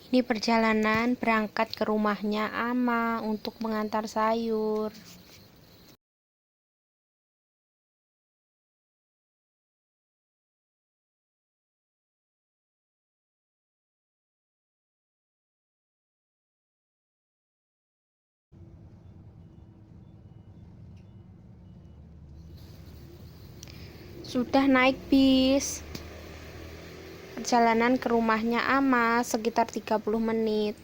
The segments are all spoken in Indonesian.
Ini perjalanan berangkat ke rumahnya Ama untuk mengantar sayur. Sudah naik bis. Perjalanan ke rumahnya Ama sekitar 30 menit.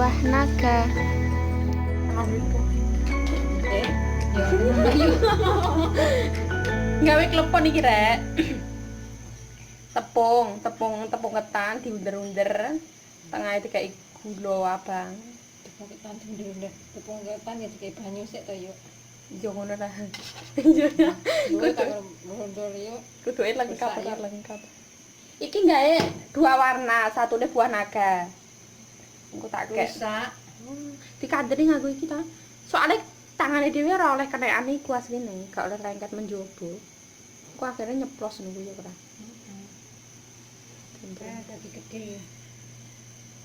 Buah naga. Gawe klepon iki rek. Tepung ketan diunder-under. Tengah dikai gula abang. Tepung ketan diunder. Tepung ketan ya dikai banyu sik to yo. Yo ngono ta. Gue tak mundur yo. Kuduke lengkap. Iki gawe dua warna, satune buah naga. Engko tak kek. Rusak. Dikandani nganggo iki ta. Soale tangane dhewe ora oleh kenekan iku asline, gak oleh lengket menjobo. Ku akhirnya nyeplos niku ya ora. Dadi gede.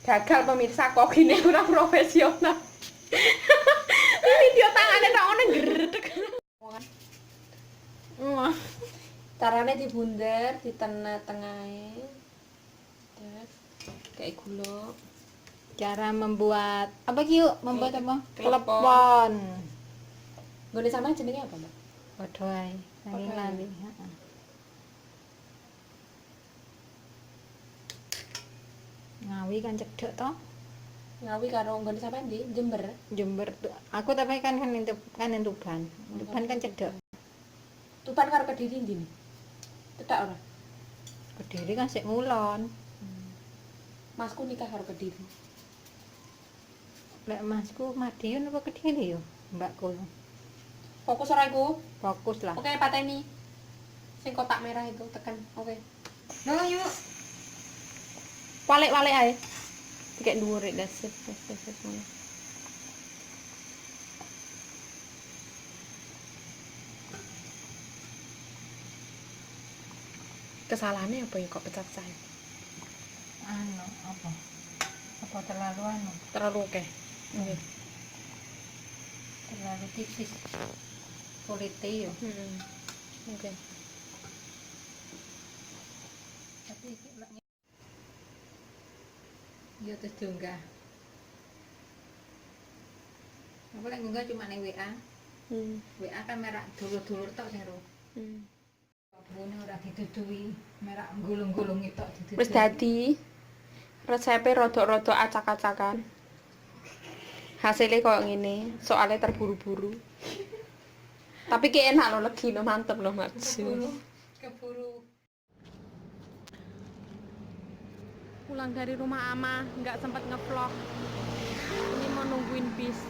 Gagal pemirsa kok gini ora profesional. Video tangane tok ngene gredeg. Carane dibunder, ditengahe. Terus kayak gula. Cara membuat apa ki yuk? Membuat apa? Klepon. Klepon. Nggone sampean jenenge apa, Mbak? Padha ae. Saking Padha ae. lali, heeh. Ngawi kan cedhek to? Ngawi karo nggone sampean di Jember. Jember tuh. Aku tapi kan kan Tuban. Tuban kan cedhek. Tuban karo Kediri ndi nih? Tetak ora? Kediri kan sik ngulon. Masku nikah karo Kediri. Lek masku Madiun apa Kediri yo? Mbakku. Fokus ora iku? Fokus lah. Oke, pateni. Sing kotak merah itu tekan. Oke. No yuk. Walik-walik ae. Dikek dhuwur rek das. Kesalahannya apa ya kok pecah-pecah? Anu apa? Apa terlalu anu? Terlalu oke. Nggih. Terlalu tipis. Kulite yo. Oke. Tapi iki lek yo terus diunggah. Aku lek ngunggah cuma ning WA. WA kan merah dulur-dulur tok sing ro. Bune ora didudui, merah gulung-gulung tok didudui. Wis dadi resepe rodok-rodok acak-acakan. Hasilnya kayak gini, soalnya terburu-buru. Tapi kayak enak loh, legi loh, mantep loh Mak. Keburu. Pulang dari rumah Ama, nggak sempat ngevlog. Ini mau nungguin bis.